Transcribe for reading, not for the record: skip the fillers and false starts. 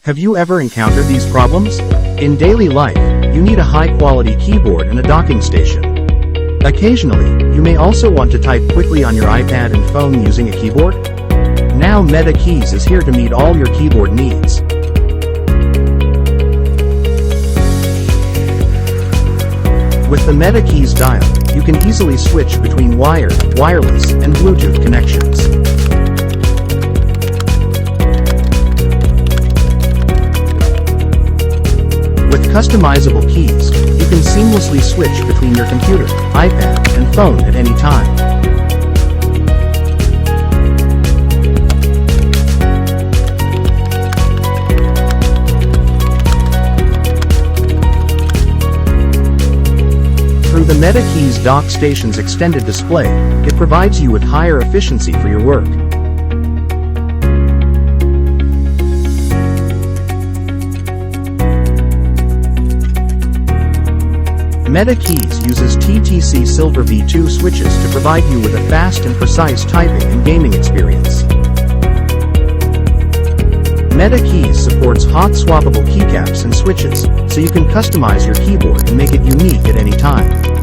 Have you ever encountered these problems? In daily life, you need a high-quality keyboard and a docking station. Occasionally, you may also want to type quickly on your iPad and phone using a keyboard. Now Metakeys is here to meet all your keyboard needs. With the Metakeys dial, you can easily switch between wired, wireless, and Bluetooth connections. With customizable keys, you can seamlessly switch between your computer, iPad, and phone at any time. Through the Metakeys dock station's extended display, it provides you with higher efficiency for your work. Metakeys uses TTC Silver V2 switches to provide you with a fast and precise typing and gaming experience. Metakeys supports hot swappable keycaps and switches, so you can customize your keyboard and make it unique at any time.